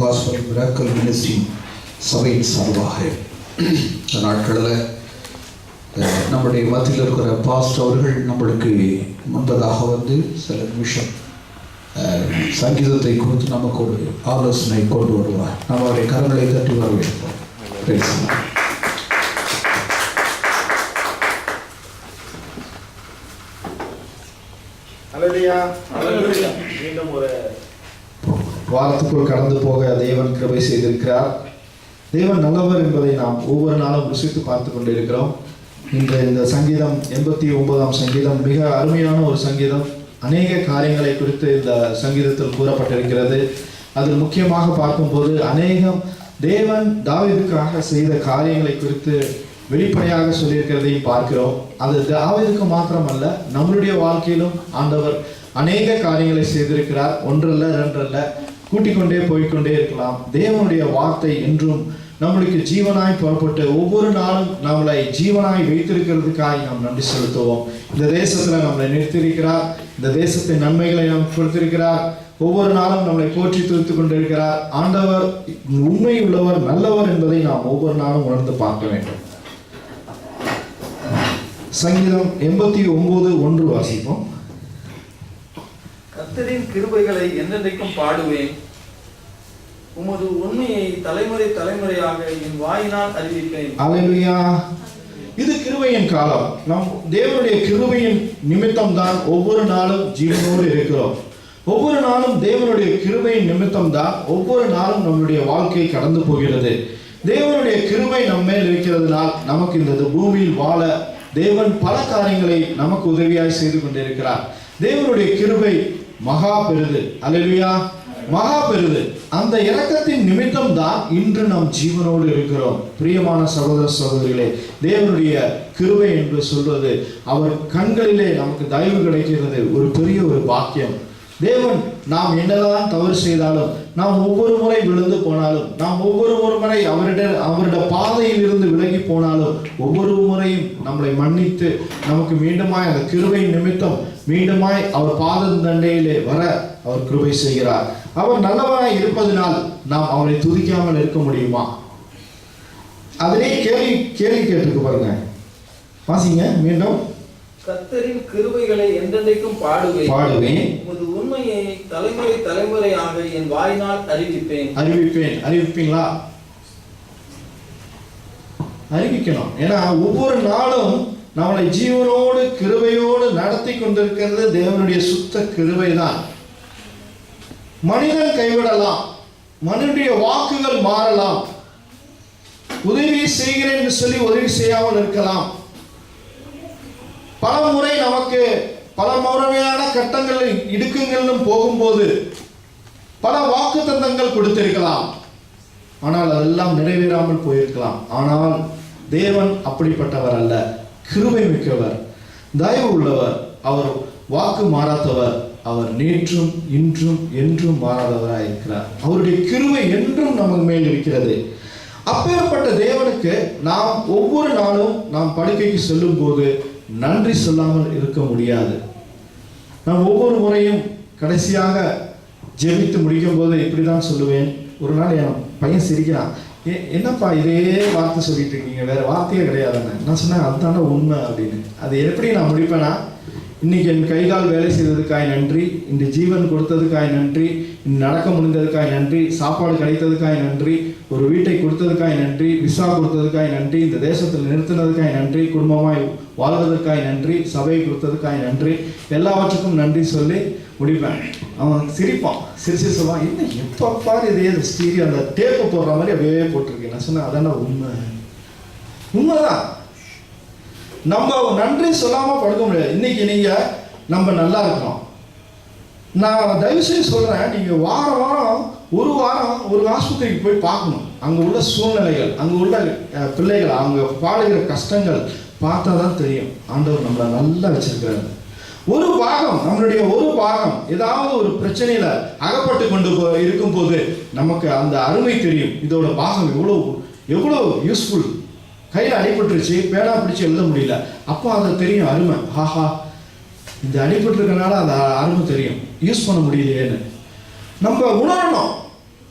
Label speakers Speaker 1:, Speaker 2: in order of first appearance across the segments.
Speaker 1: Gospel miracle ministry சபையின் சார்பாக இந்த நாட்களில் நம்முடைய மத்தியில் இருக்கிற பாஸ்டர் அவர்கள் நம்மளுக்கு முன்பதாக வந்து சில நிமிஷம் சங்கீதத்தை குறித்து நமக்கு ஒரு ஆலோசனை கொண்டு வருவார். நம்ம அவருடைய கரங்களை தட்டி வரவேற்போம்.
Speaker 2: மீண்டும் ஒரு வாரத்துக்குள் கடந்து போக தேவன் கிருபை செய்திருக்கிறார். தேவன் நல்லவர் என்பதை நாம் ஒவ்வொரு நாளும் ருசித்து பார்த்து கொண்டிருக்கிறோம். இந்த சங்கீதம் 89ஆம் சங்கீதம் மிக அருமையான ஒரு சங்கீதம். அநேக காரியங்களை குறித்து இந்த சங்கீதத்தில் கூறப்பட்டிருக்கிறது. அதில் முக்கியமாக பார்க்கும்போது அநேகம் தேவன் தாவீதுக்காக செய்த காரியங்களை குறித்து வெளிப்படையாக சொல்லியிருக்கிறதையும் பார்க்கிறோம். அது தாவீதுக்கு மாத்திரமல்ல, நம்மளுடைய வாழ்க்கையிலும் ஆண்டவர் அநேக காரியங்களை செய்திருக்கிறார். ஒன்றல்ல ரெண்டல்ல, கூட்டிக் கொண்டே போய்கொண்டே இருக்கலாம். தேவனுடைய வார்த்தை என்றும் நம்மளுக்கு ஜீவனாய் புறப்பட்டு ஒவ்வொரு நாளும் நம்மளை ஜீவனாய் வைத்திருக்கிறதுக்காக நாம் நன்றி செலுத்துவோம். இந்த தேசத்துல நம்மளை நிறுத்தியிருக்கிறார். இந்த தேசத்தின் நன்மைகளை நாம் கொடுத்திருக்கிறார். ஒவ்வொரு நாளும் நம்மளை போற்றி துதித்துக் கொண்டிருக்கிறார். ஆண்டவர் உண்மை உள்ளவர், நல்லவர் என்பதை நாம் ஒவ்வொரு நாளும் உணர்ந்து பார்க்க வேண்டும். சங்கீதம் 89:1 வாசிப்போம்.
Speaker 3: கர்த்தரின் கிருபைகளை என்றென்றைக்கும் பாடுவேன், உமது உண்மையை தலைமுறை தலைமுறையாக என் வாயினால் அறிவிப்பேன்.
Speaker 2: அல்லேலூயா. இது கிருபையின் காலம். நம் தேவனுடைய கிருபையின் நிமித்தம் தான் ஒவ்வொரு நாளும் ஜீவனோடு இருக்கிறோம். ஒவ்வொரு நாளும் தேவனுடைய கிருபையின் நிமித்தம் தான் ஒவ்வொரு நாளும் நம்முடைய வாழ்க்கை கடந்து போகிறது. தேவனுடைய கிருபை நம்ம மேல் இருக்கிறதுனால் நமக்கு இந்த பூமியில் வாழ தேவன் பல காரியங்களை நமக்கு உதவியாய் செய்து கொண்டிருக்கிறார். தேவனுடைய கிருபை மகா பெரிது. அல்லேலூயா. மகா பெரிது. அந்த இரக்கத்தின் நிமித்தம் தான் இன்று நாம் ஜீவனோடு இருக்கிறோம். பிரியமான சகோதர சகோதரிகளே, தேவனுடைய கிருபை என்று சொல்வது அவர் கண்களிலே நமக்கு தயவு கிடைக்கிறது ஒரு பெரிய ஒரு பாக்கியம். தேவன் நாம் என்னதான் தவறு செய்தாலும், நாம் ஒவ்வொரு முறை விழுந்து போனாலும், நாம் ஒவ்வொரு முறை அவருடைய பாதையில் இருந்து விலகி போனாலும், ஒவ்வொரு முறையும் நம்மளை மன்னித்து நமக்கு மீண்டுமாய் அந்த கிருபையின் நிமித்தம் மீண்டுமாய் அவர் பாத தண்டையிலே வர அவர் கிருபை செய்கிறார். அவர் நல்லவராய் இருப்பதனால் நாம் அவரை துதிக்காமல் இருக்க முடியுமா? அதிலே கேள்வி கேட்டுக்கு பாருங்க. வாசிங்க மீண்டும்.
Speaker 3: கர்த்தரின் கிருபைகளை என்றென்றைக்கும் பாடுவேன், உமது உண்மையை தலைமுறை தலைமுறையாக என் வாயினால் அறிவிப்பேன். அறிவிப்பீங்களா? அறிவிக்கணும். ஏன்னா ஒவ்வொரு நாளும் நம்மளை ஜீவனோடு கிருபையோடு நடத்தி கொண்டிருக்கிறது தேவனுடைய சுத்த கிருபை தான். மனிதன் கைவிடலாம், மனிதனுடைய வாக்குகள் மாறலாம், உதவி செய்கிறேன் என்று சொல்லி உதவி செய்யாமல் இருக்கலாம். பல முறை நமக்கு பல முறையான கட்டங்கள் இடுக்குங்களும் போகும்போது பல வாக்கு தந்தங்கள் கொடுத்திருக்கலாம். ஆனால் அதெல்லாம் நிறைவேறாமல் போயிருக்கலாம். ஆனால் தேவன் அப்படிப்பட்டவர் அல்ல. கிருபை மிக்கவர், தயவு உள்ளவர். அவர் வாக்கு மாறாதவர். அவர் நேற்றும் இன்றும் என்றும் மாறாதவராக இருக்கிறார். அவருடைய கிருபை என்றும் நமக்கு மேல் இருக்கிறது. அப்பேற்பட்ட தேவனுக்கு நாம் ஒவ்வொரு நாளும் நாம் படுக்கைக்கு செல்லும் போது நன்றி சொல்லாமல் இருக்க முடியாது. நான் ஒவ்வொரு முறையும் கடைசியாக ஜெபித்து முடிக்கும் போது இப்படிதான் சொல்லுவேன். ஒரு நாள் என் பையன் சிரிக்கிறான், என்னப்பா இதே வார்த்தை சொல்லிட்டு இருக்கீங்க, வேற வார்த்தையே கிடையாதுன்னு. நான் சொன்னேன், அதுதானே உண்மை அப்படின்னு. அது எப்படி நான் முடிப்பேன்னா, இன்னைக்கு என் கைகால் வேலை செய்ததுக்காய் நன்றி, இந்த ஜீவன் கொடுத்ததுக்காய் நன்றி, நடக்க முடிந்ததுக்காய் நன்றி, சாப்பாடு கிடைத்ததுக்காய் நன்றி, ஒரு வீட்டை கொடுத்ததுக்காய் நன்றி, விசா கொடுத்ததுக்காய் நன்றி, இந்த தேசத்தில் நிறுத்தினதுக்காய் நன்றி, குடும்பமாய் வாழ்வதற்காய் நன்றி, சபை கொடுத்ததுக்காய் நன்றி, எல்லாவற்றுக்கும் நன்றி சொல்லி முடிப்பேன். அவன் சிரிப்பான். சிரிச்சு சொல்லுவான், என்ன எப்போ பாரு இதே ஸ்டீரியோ அந்த டேப்பு போடுற மாதிரி அப்படியே போட்டிருக்கேன். நான் சொன்னேன், அதான உண்மைதான். நம்ம நன்றி சொல்லாமல் படுக்க முடியாது. இன்னைக்கு நீங்கள் நம்ம நல்லா இருக்கணும். நான் தயவுசெய்து சொல்கிறேன், நீங்கள் வாரம் ஒரு ஆஸ்பத்திரிக்கு போய் பார்க்கணும். அங்கே உள்ள சூழ்நிலைகள், அங்கே உள்ள பிள்ளைகள், அவங்க பாடுகிற கஷ்டங்கள் பார்த்தா தான் தெரியும் ஆண்டவர் நம்மளை நல்லா வச்சிருக்கிறாரு. நம்மளுடைய ஒரு பாகம் ஏதாவது ஒரு பிரச்சனையில அகப்பட்டு கொண்டு இருக்கும் போது நமக்கு அந்த அருமை தெரியும். இதோட பாகம் எவ்வளோ யூஸ்ஃபுல். கையில் அடிபட்டுருச்சு, பேனா பிடிச்சி எழுத முடியல, அப்போ அதை தெரியும் அருமை. ஆஹா, இந்த அடிபட்டு இருக்கனால அந்த அருமை தெரியும், யூஸ் பண்ண முடியலையேன்னு நம்ம உணரணும்.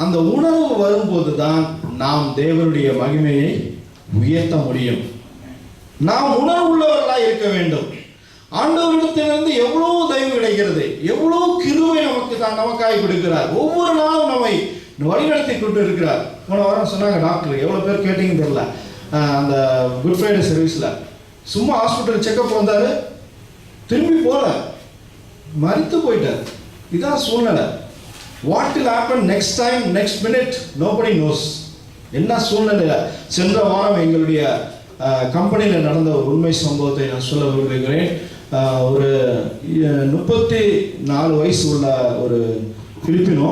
Speaker 2: அந்த உணர்வு வரும்போது தான் நாம் தேவனுடைய மகிமையை உயர்த்த முடியும். நாம் உணர்வுள்ளவர்களாக இருக்க வேண்டும். ஆண்டவரிடத்திலிருந்து எவ்வளவு தயவு கிடைக்கிறது, எவ்வளவு கிருபை நமக்காய் கொடுக்கிறார். ஒவ்வொரு நாளும் நம்மை வழிநடத்தி கொண்டு இருக்கிறார். போன வாரம் சொன்னாங்க டாக்டர், எவ்வளோ பேர் கேட்டீங்கன்னு தெரியல, அந்த குட் ஃப்ரைடே சர்வீஸில் சும்மா ஹாஸ்பிட்டல் செக்அப் வந்தார், திரும்பி போல மரித்து போயிட்டார். இதுதான் சூழ்நிலை. What will happen next time, next minute, nobody nose. என்ன சூழ்நிலை? சென்ற வாரம் எங்களுடைய கம்பெனியில் நடந்த ஒரு உண்மை சம்பவத்தை நான் சொல்ல விரும்புகிறேன். ஒரு 34 வயசு உள்ள ஒரு பிலிப்பினோ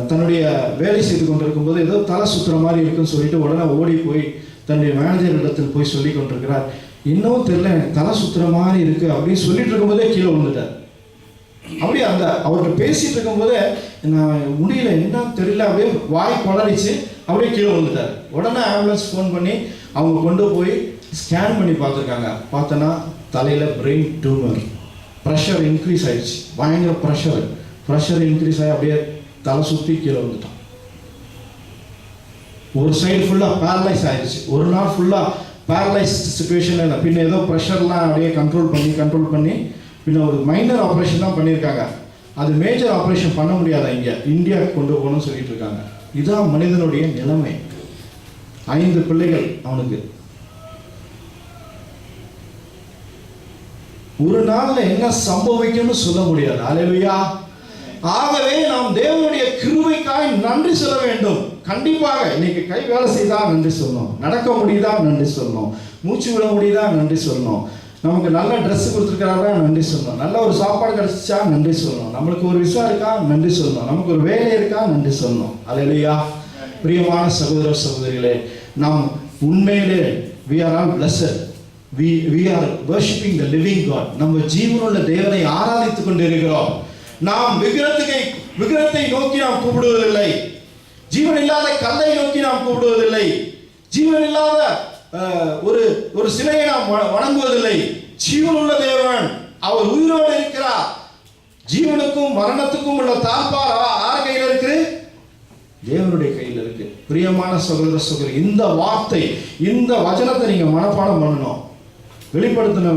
Speaker 2: தன்னுடைய வேலை செய்து கொண்டிருக்கும் போது ஏதோ தலை சுற்றுற மாதிரி இருக்குன்னு சொல்லிட்டு உடனே ஓடி போய் தன்னுடைய மேனேஜர் இடத்தில் போய் சொல்லி கொண்டிருக்கிறார். இன்னும் தெரியல, எனக்கு தலை சுற்றுற மாதிரி இருக்கு அப்படின்னு சொல்லிட்டு இருக்கும்போதே கீழே விழுந்துட்டார். அப்படியே அந்த அவர்கிட்ட பேசிட்டு இருக்கும்போதே நான் முடியல, என்ன தெரியல, அப்படியே வாய் கொளறிச்சு, அப்படியே கீழே விழுந்துட்டார். உடனே ஆம்புலன்ஸ் ஃபோன் பண்ணி அவங்க கொண்டு போய் ஸ்கேன் பண்ணி பார்த்துருக்காங்க. பார்த்தோன்னா தலையில் பிரெயின் டியூமர், ப்ரெஷர் இன்க்ரீஸ் ஆயிடுச்சு, பயங்கர ப்ரெஷர் இன்க்ரீஸ் ஆகி அப்படியே தலை சுற்றி கீழே வந்துட்டான். ஒரு சைடு ஃபுல்லாக பேரலைஸ் ஆயிடுச்சு. ஒரு நாள் ஃபுல்லாக பேரலைஸ்ட் சுச்சுவேஷன். பின்ன ஏதோ ப்ரெஷர்லாம் அப்படியே கண்ட்ரோல் பண்ணி பின்ன ஒரு மைனர் ஆப்ரேஷன் தான் பண்ணியிருக்காங்க. அது மேஜர் ஆப்ரேஷன் பண்ண முடியாத இங்கே இந்தியாவுக்கு கொண்டு போகணும்னு சொல்லிட்டு இருக்காங்க. இதுதான் மனிதனுடைய நிலைமை. 5 பிள்ளைகள் அவனுக்கு. ஒரு நாள்ல என்ன சம்பவிக்கும்னு சொல்ல முடியாது. அல்லேலூயா. ஆகவே நாம் தேவனுடைய கிருபைக்காய் நன்றி சொல்ல வேண்டும். கண்டிப்பாக இன்னைக்கு கை வேலை செய்தா நன்றி சொல்லணும், நடக்க முடியுதா நன்றி சொல்லணும், மூச்சு விட முடியுதா நன்றி சொல்லணும், நமக்கு நல்ல ட்ரெஸ் கொடுத்துருக்கிறாரா நன்றி சொல்லணும், நல்ல ஒரு சாப்பாடு கிடைச்சிச்சா நன்றி சொல்லணும், நம்மளுக்கு ஒரு விசா இருக்கா நன்றி சொல்லணும், நமக்கு ஒரு வேலை இருக்கா நன்றி சொல்லணும். அல்லேலூயா. பிரியமான சகோதர சகோதரிகளே, நாம் உண்மையிலே we are all blessed. We are worshiping the living God. நம்ம ஜீவனுள்ள தேவனை ஆராதித்துக் கொண்டிருக்கிறோம். நாம் விக்கிரத்தை நோக்கி நாம் கூப்பிடுவதில்லை, ஜீவன் இல்லாத கல்லை நோக்கி நாம் கூப்பிடுவதில்லை, ஜீவன் இல்லாத ஒரு சிலையை நாம் வணங்குவதில்லை. ஜீவனுள்ள தேவன் அவர் உயிரோடு இருக்கிறார். ஜீவனுக்கும் மரணத்துக்கும் உள்ள தாழ்பார் யார் கையில் இருக்கு? தேவனுடைய கையில் இருக்கு. பிரியமான சகோதர சகோதரி, இந்த வார்த்தை, இந்த வசனத்தை நீங்க மனப்பாடம் பண்ணணும். வெளிப்படுத்தின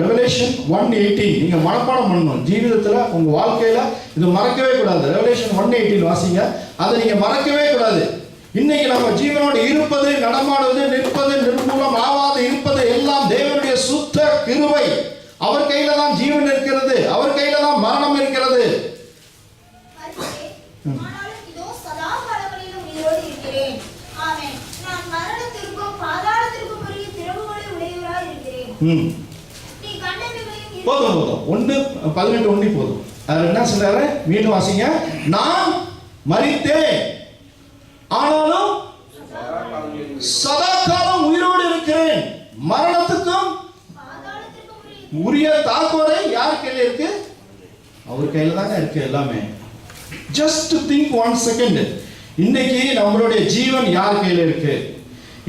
Speaker 2: ரெவலேஷன் 1:18 நீங்க மனப்பாடம் பண்ணணும். ஜீவிதத்துல உங்க வாழ்க்கையில இது மறக்கவே கூடாது. ரெவலேஷன் 1:18 வாசிங்க, அதை நீங்க மறக்கவே கூடாது. இன்னைக்கு நம்ம ஜீவனோடு இருப்பது, நடமாடுவது, நிற்பது, நிர்மூலம் ஆவாது இருப்பது எல்லாம் தேவனுடைய சுத்த கிருபை. அவர் கையில தான் ஜீவன் இருக்கிறது, அவர் கையில தான் மரணம் இருக்கிறது. போதும் 1:18 போதும். அதுல என்ன சொல்றாரு? மீண்டும் வாசிங்க. நான் மரித்தேன், ஆனாலும் சதா காலம் உயிரோடு இருக்கிறேன், மரணத்துக்கும் உரிய தாக்குவரை யார் கையில இருக்கு? அவர் கையில தாங்க இருக்கு எல்லாமே. Just think 1 second. இன்னைக்கு நம்மளுடைய ஜீவன் யார் கையில இருக்கு?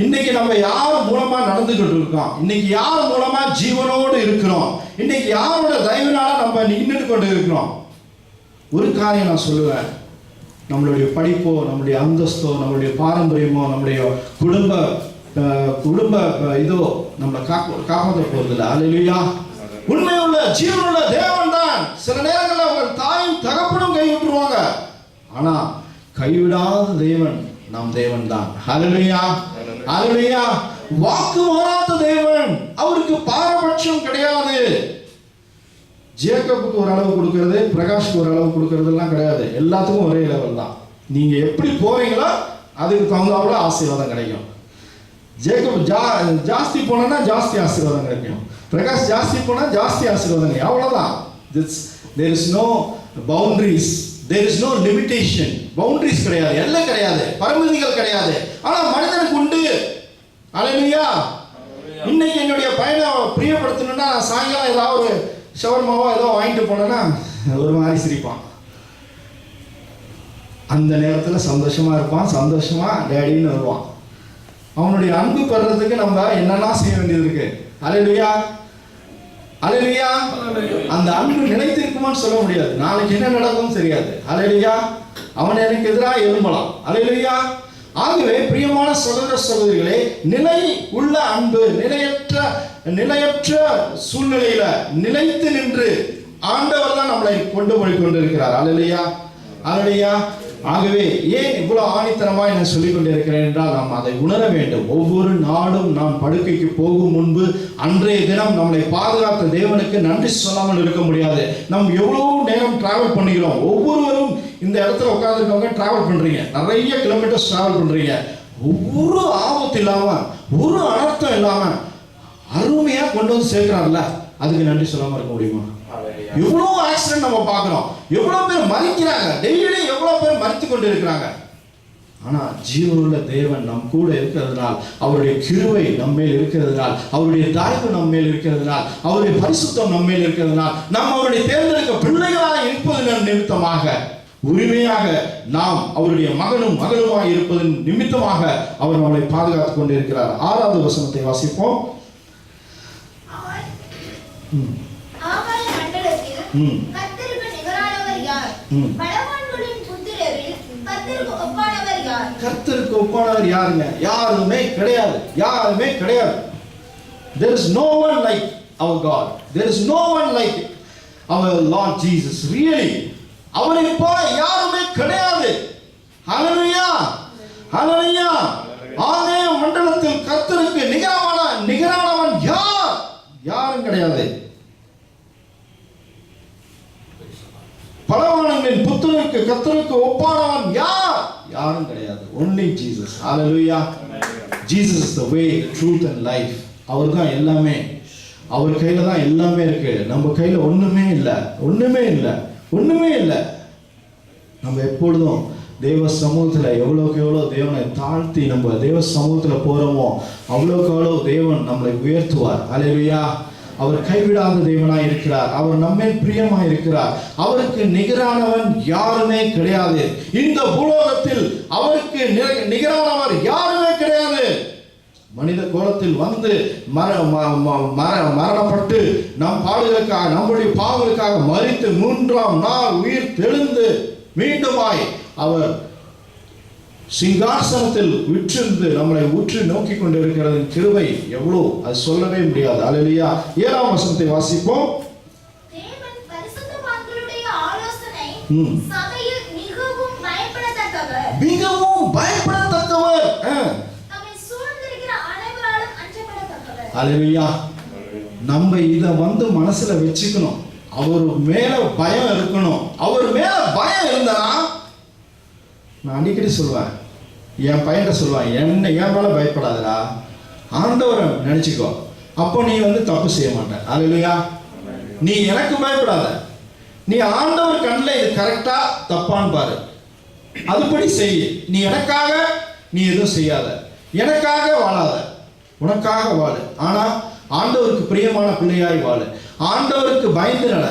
Speaker 2: இன்னைக்கு நம்ம யார் மூலமா நடந்துகிட்டு இருக்கோம்? இன்னைக்கு யார் மூலமா ஜீவனோடு இருக்கிறோம்? இன்னைக்கு யாரோட தயவினால நம்ம நின்றுட்டு கொண்டு இருக்கிறோம்? ஒரு காரியம் நான் சொல்லுவேன், நம்மளுடைய படிப்போ, நம்மளுடைய அந்தஸ்தோ, நம்மளுடைய பாரம்பரியமோ, நம்முடைய குடும்ப இதோ நம்மளை காப்பாற்ற போறதில்லை. அல்லேலூயா. உண்மையுள்ள ஜீவனுள்ள தேவன் தான். சில நேரங்களில் உங்கள் தாயும் தகப்பனும் கைவிட்டுருவாங்க, ஆனா கைவிடாத தேவன் நம் தேவன் தான். அல்லேலூயா. அல்லேலூயா. வாக்கு மாறாத தேவன், அவருக்கு பாரபட்சம் கிடையாது. ஜேக்கப்புக்கு ஒரு அளவு கொடுக்கிறது, பிரகாஷ்க்கு ஒரு அளவு கொடுக்கறதெல்லாம் கிடையாது. எல்லாத்துக்கும் ஒரே லெவல் தான். நீங்க எப்படி போறீங்களோ அதுக்கு தகுந்தாப்புல ஆசீர்வாதம் கிடைக்கும். ஜேக்கப் ஜாஸ்தி போனா ஜாஸ்தி ஆசீர்வாதம் கிடைக்கும், பிரகாஷ் ஜாஸ்தி போனா ஜாஸ்தி ஆசீர்வாதம் கிடைக்கும். அவ்வளவுதான். there is no boundaries, there is no limitation. Boundaries கிடையாது, எல்லை கிடையாது, பரிமிதிகள் கிடையாது. ஆனா மனிதனுக்கு உண்டு. அல்லேலூயா. இன்னைக்கு என்னுடைய பையனை பிரியப்படுத்தணும்னா சாயங்காலம் ஏதாவது ஒரு ஷவர்மாவோ ஏதோ வாங்கிட்டு போனேன்னா ஒரு மாதிரி சிரிப்பான். அந்த நேரத்தில் சந்தோஷமா இருப்பான், சந்தோஷமா டேடின்னு வருவான். அவனுடைய அன்பு பெறறதுக்கு நம்ம என்னெல்லாம் செய்ய வேண்டியது இருக்கு. அல்லேலூயா. அல்லேலூயா. அந்த அன்பு நிலைத்திருக்குமான்னு சொல்ல முடியாது, நாளைக்கு என்ன நடக்கும் தெரியாது. அல்லேலூயா. அவன் எனக்கு எதிராக எழும்பலாம். அல்லேலூயா. ஆகவே பிரியமான சகோதர சகோதரிகளே, நிலை உள்ள அன்பு நிலையற்ற சூழ்நிலையில நிலைத்து நின்று ஆண்டவர் தான் நம்மளை கொண்டு போய் கொண்டிருக்கிறார். அல்லேலூயா, அல்லேலூயா. ஆகவே ஏன் இவ்வளவு ஆணித்தனமாய் நான் சொல்லிக் கொண்டிருக்கிறேன் என்றால், நாம் அதை உணர வேண்டும். ஒவ்வொரு நாளும் நாம் படுக்கைக்கு போகும் முன்பு அன்றைய தினம் நம்மளை பாதுகாத்த தேவனுக்கு நன்றி சொல்லாமல் இருக்க முடியாது. நாம் எவ்வளவு நேரம் டிராவல் பண்ணுகிறோம். ஒவ்வொருவரும் இந்த இடத்துல உட்கார்ந்துருக்கவங்க டிராவல் பண்றீங்க, நிறைய கிலோமீட்டர்ஸ் டிராவல் பண்றீங்க. ஒவ்வொரு ஆபத்து இல்லாம, ஒரு அனர்த்தம் இல்லாம அருமையா கொண்டு வந்து சேர்க்கிறார்ல, அதுக்கு நன்றி சொல்லாம இருக்க முடியுமா? எவ்வளவு ஆக்சிடென்ட் நம்ம பார்க்கிறோம், எவ்வளவு பேர் மரிக்கிறாங்க, டெய்லி எவ்வளவு பேர் மரித்து கொண்டு இருக்கிறாங்க. ஆனா ஜீவனுள்ள தேவன் நம் கூட இருக்கிறதுனால், அவருடைய கிருபை நம்மேல் இருக்கிறதுனால், அவருடைய தயவு நம்மேல் இருக்கிறதுனால், அவருடைய பரிசுத்தம் நம்மேல் இருக்கிறதுனால், நாம் அவருடைய தேர்ந்தெடுக்க பிள்ளைகளாக இருப்பதன் நிமித்தமாக, உரிமையாக நாம் அவருடைய மகளுமாய் இருப்பதன் நிமித்தமாக அவர் நம்மளை பாதுகாத்துக் கொண்டிருக்கிறார். 6வது வசனத்தை வாசிப்போம்.
Speaker 4: கர்த்தருக்கு நிகரானவர் யார்? பலவான்களின் புத்திரரில் கர்த்தருக்கு ஒப்பானவர் யார்?
Speaker 2: கர்த்தருக்கு ஒப்பானவர் யாருங்க? யாருமே கிடையாது, யாருமே கிடையாது. There is no one like our God. There is no one like our Lord Jesus. Really, அவரை போல யாருமே கிடையாது. ஹல்லேலூயா, ஹல்லேலூயா. ஆகாய மண்டலத்தில் கர்த்தருக்கு நிகரானவன் யார்? யாரும் கிடையாது. பலவான்களின் புத்திரருக்கு கர்த்தருக்கு ஒப்பானவன் யார்? யாரும் கிடையாது. Only Jesus. Hallelujah. Jesus is the way, the truth and life. அவர் தான் எல்லாமே. அவர் கையில தான் எல்லாமே இருக்கு. நம்ம கையில ஒண்ணுமே இல்லை, ஒண்ணுமே இல்லை, ஒண்ணுமே இல்லை. நம்ம எப்பொழுதும் தேவ சமூகத்துல எவ்வளவுக்கு எவ்வளவு தேவனை தாழ்த்தி நம்ம தேவ சமூகத்துல போறோமோ அவ்வளவுக்கு அவ்வளவு தேவன் நம்மளை உயர்த்துவார். ஹல்லேலூயா. அவர் கைவிடாத தேவனாய் இருக்கிறார். அவர் நம்மேல் பிரியமாய் இருக்கிறார். அவருக்கு நிகரானவன் யாருமே கிடையாது. இந்த பூலோகத்தில் அவருக்கு நிகரானவர் யாருமே கிடையாது. மனித கோலத்தில் வந்து மரணப்பட்டு நம் பாடுகளுக்காக, நம்முடைய பாவங்களுக்காக மரித்து 3ஆம் நாள் உயிர் தெழுந்து மீண்டுமாய் அவர் சிங்காசனத்தில் விற்றிருந்து நம்மளை உற்று நோக்கி கொண்டிருக்கிறது கிருபை எவ்வளோ, அது சொல்லவே முடியாது. அல்லேலூயா. 7ஆம் வசனத்தை வாசிப்போம்.
Speaker 4: தேவன் பரிசுத்தவான்களுடைய ஆலோசனை சபையில் மிகவும் பயப்படத்தக்கவர்.
Speaker 2: மிகவும் பயப்படத்தக்கவர்.
Speaker 4: நம்மை சூழ்ந்திருக்கிற அனைவராலும் அஞ்சப்படத்தக்கவர்.
Speaker 2: அல்லேலூயா. நம்ம இத வந்து மனசுல வச்சுக்கணும். அவர் மேல பயம் இருக்கணும். அவர் மேல பயம் இருந்தா, நான் அடிக்கடி சொல்லுவேன், என் பையன்கிட்ட சொல்லுவேன், என் மேல பயப்படாதடா, ஆண்டவரை நினைச்சுக்கோ, அப்போ நீ வந்து தப்பு செய்ய மாட்டேன். அல்லேலூயா. நீ எனக்கு பயப்படாத, நீ ஆண்டவர் கண்ணில் இது கரெக்டா தப்பான்னு பாரு, அதுபடி செய். நீ எனக்காக நீ எதுவும் செய்யாத, எனக்காக வாழாத, உனக்காக வாழு. ஆனா ஆண்டவருக்கு பிரியமான பிள்ளையாய் வாழு. ஆண்டவருக்கு பயந்து நட.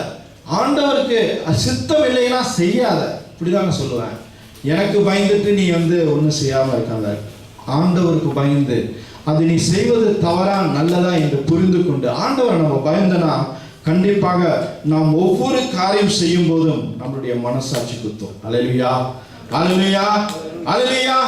Speaker 2: ஆண்டவருக்கு சித்தம் இல்லைன்னா செய்யாத. இப்படிதான் சொல்லுவேன். எனக்கு பயந்துட்டு நீ வந்து ஒன்றும் செய்யாம இருக்காங்க. ஆண்டவருக்கு பயந்து அது நீ செய்வது தவறா நல்லதா என்று புரிந்து கொண்டு ஆண்டவரை நம்ம பயந்தனா கண்டிப்பாக நாம் ஒவ்வொரு காரியம் செய்யும் போதும் நம்மளுடைய மனசாட்சி குத்தும். அல்லேலூயா, அல்லேலூயா, அல்லேலூயா.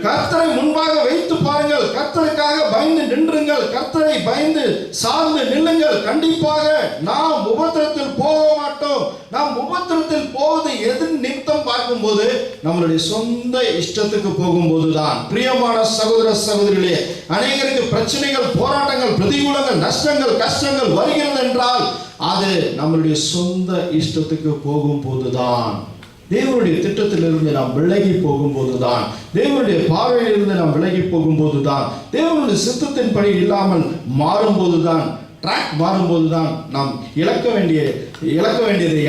Speaker 2: கர்த்தரை முன்பாக வைத்து பாருங்கள். கர்த்தருக்காக பயந்து நின்றுங்கள். கர்த்தரை பயந்து சார்ந்து நில்லுங்கள். கண்டிப்பாக நாம் உபத்திரத்தில் போக மாட்டோம். நாம் உபத்திரத்தில் போவது எது நிமித்தம் பார்க்கும்போது நம்மளுடைய சொந்த இஷ்டத்துக்கு போகும்போது தான். பிரியமான சகோதர சகோதரிகளே, அநேகருக்கு பிரச்சனைகள், போராட்டங்கள், பிரதிகூலங்கள், நஷ்டங்கள், கஷ்டங்கள் வருகிறது என்றால் அது நம்மளுடைய சொந்த இஷ்டத்துக்கு போகும் போதுதான். தேவனுடைய திட்டத்திலிருந்து நாம் விலகி போகும்போதுதான், தேவனுடைய பார்வையிலிருந்து நாம் விலகி போகும்போதுதான், தேவனுடைய சித்தத்தின்படி இல்லாமல் மாறும்போதுதான், ட்ராக் மாறும்போதுதான் நாம் இழக்க வேண்டியதை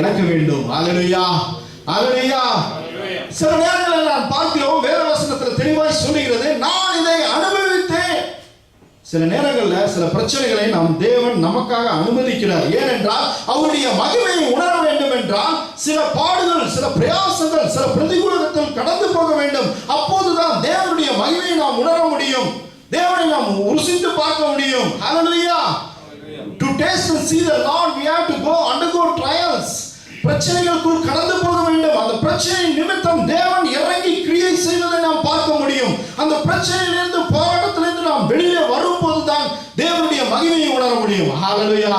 Speaker 2: இழக்க வேண்டும். அல்லேலூயா, அல்லேலூயா. சில நேரங்களில் நான் பார்க்கிறோம், வேத வசனத்தில் தெளிவாய் சொல்லுகிறது, நான் இதை அனுபவித்தேன். சில நேரங்களில் சில பிரச்சனைகளை நாம் தேவன் நமக்காக அனுமதிக்கிறார். ஏனென்றால் அவருடைய மகிமையை உணர வேண்டும் என்றால் சில பாடுகள், சில பிரயாசங்கள், சில பிரதிகூலத்தில் கடந்து போக வேண்டும். அப்போதுதான் தேவனுடைய மகிமையை நாம் உணர முடியும். தேவனை நாம் ருசித்து பார்க்க முடியும். Hallelujah. To taste and see the Lord we have to undergo trials. பிரச்சனைகளுக்குள் கடந்து போக வேண்டும். அந்த பிரச்சனை நிமித்தம் தேவன் இறங்கி கிரியை செய்வதை நாம் பார்க்க முடியும். அந்த பிரச்சனையிலிருந்து, போராட்டத்திலிருந்து நாம் வெளியே வரும்போது தான் தேவனுடைய மகிமையை உணர முடியும். ஹalleluya.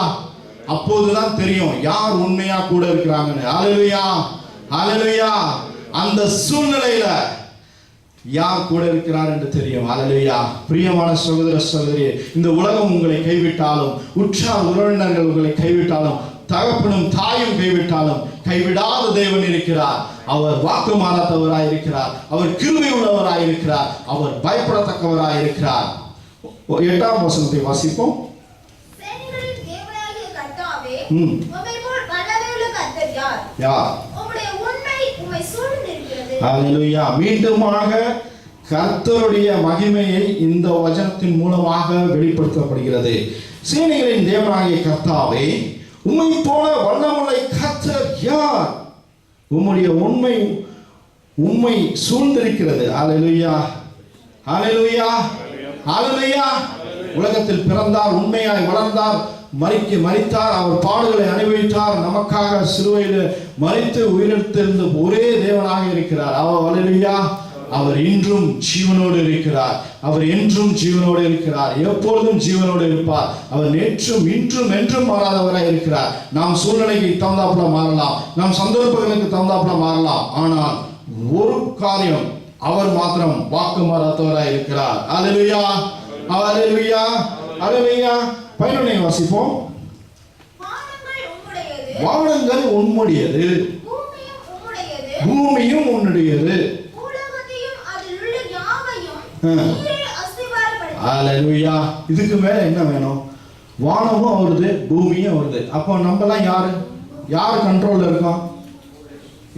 Speaker 2: அப்போதுதான் தெரியும் யார் உண்மையா கூட இருக்கிறாங்கன்னு. ஹalleluya, ஹalleluya. அந்த சூழ்நிலையில யார் கூட இருக்கிறார் என்று தெரியும். ஹalleluya. பிரியமான சகோதர சகோதரியே, இந்த உலகம் உங்களை கைவிட்டாலும், உற்றார் உறவினர்கள் உங்களை கைவிட்டாலும், தகப்பனும் தாயும் கைவிட்டாலும், கைவிடாத தேவன் இருக்கிறார். அவர் வாக்கு மாறாதவராய் இருக்கிறார். அவர் கிருபை உள்ளவராய் இருக்கிறார். அவர் பயப்படத்தக்கவராய் இருக்கிறார். 8ஆம் வசனத்தை வாசிப்போம்.
Speaker 4: சேனைகளின் தேவனாகிய கர்த்தாவே,
Speaker 2: ம்.
Speaker 4: உம்மை போல் வல்லமையுள்ள கர்த்தர் யார்?
Speaker 2: யார்?
Speaker 4: உம்முடைய உண்மை உம்மை சூழ்ந்திருக்கிறது.
Speaker 2: ஹalleluya. மீண்டுமாக கர்த்தருடைய மகிமையை இந்த வசனத்தின் மூலமாக வெளிப்படுத்தப்படுகிறது. சேனைகளின் தேவனாகிய கர்த்தாவே, உம்மை போல வல்லமுள்ள கர்த்தர் யார்? உம்முடைய உண்மை உம்மை சூழ்ந்திருக்கிறது. ஹalleluya, ஹalleluya, ஹalleluya. உலகத்தில் பிறந்தார், உண்மையாய் வளர்ந்தார், மரித்தார், அவர் பாடுகளை அனுபவித்தார், நமக்காக சிலுவையில் மரித்து உயிரெழுத்திருந்த ஒரே தேவனாக இருக்கிறார். ஹalleluya. அவர் இன்றும் ஜீவனோடு இருக்கிறார். அவர் என்றும் ஜீவனோடு இருக்கிறார். எப்பொழுதும் ஜீவனோடு இருப்பார். அவர் நேற்றும் இன்றும் என்றும் மாறாதவராய் இருக்கிறார். நாம் சூழ்நிலைக்கு தகுந்தாப்புல மாறலாம், நாம் சந்தர்ப்பங்களுக்கு தகுந்தாப்புல மாறலாம். ஆனால் ஒரு காரியம், அவர் மாத்திரம் வாக்கு மாறாதவராய் இருக்கிறார். ஹalleluya, ஹalleluya, ஹalleluya. 11 வாசிப்போம்.
Speaker 4: வானங்கள் உம்முடையது,
Speaker 2: வானங்கள் உம்முடையது,
Speaker 4: பூமியும் உம்முடையது,
Speaker 2: பூமியும் உன்னுடையது.
Speaker 4: உலகத்தையும் அதில் உள்ள யாவையும்
Speaker 2: ஆ.
Speaker 4: நீரே அஸ்திபாரப்படுத்தி.
Speaker 2: ஹalleluya. இதுக்கு மேல என்ன வேணும்? வானமும் வருது, பூமியும் வருது. அப்போ நம்மலாம் யார் கண்ட்ரோல்ல இருக்கோம்?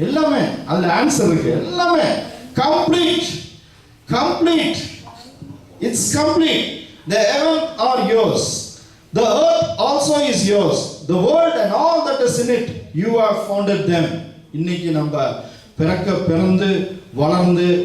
Speaker 2: எல்லாமே அதுல ஆன்சர் இருக்கு. எல்லாமே complete, complete. It's complete. The heaven are yours. The earth also is yours. The world and all that is in it, you have founded them. இன்னைக்கு நம்ம பிறந்து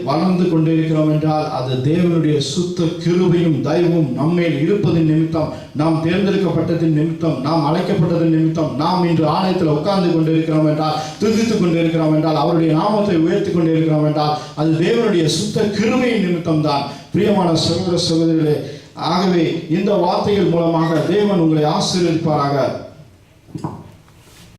Speaker 2: வளர்ந்து கொண்டிருக்கிறோம் என்றால் அது தேவனுடைய சுத்த கிருபையும் தயவும் நம்மேல் இருப்பதின் நிமித்தம், நாம் தேர்ந்தெடுக்கப்பட்டதின் நிமித்தம், நாம் அழைக்கப்பட்டதின் நிமித்தம், நாம் இன்று ஆலயத்தில் உட்கார்ந்து கொண்டிருக்கிறோம் என்றால், துதித்துக் கொண்டிருக்கிறோம் என்றால், அவருடைய நாமத்தை உயர்த்தி கொண்டிருக்கிறோம் என்றால் அது தேவனுடைய சுத்த கிருபையின் நிமித்தம் தான். பிரியமான சகோதர சகோதரிகளே, ஆகவே இந்த வார்த்தைகள் மூலமாக தேவன் உங்களை ஆசீர்வதிப்பாராக.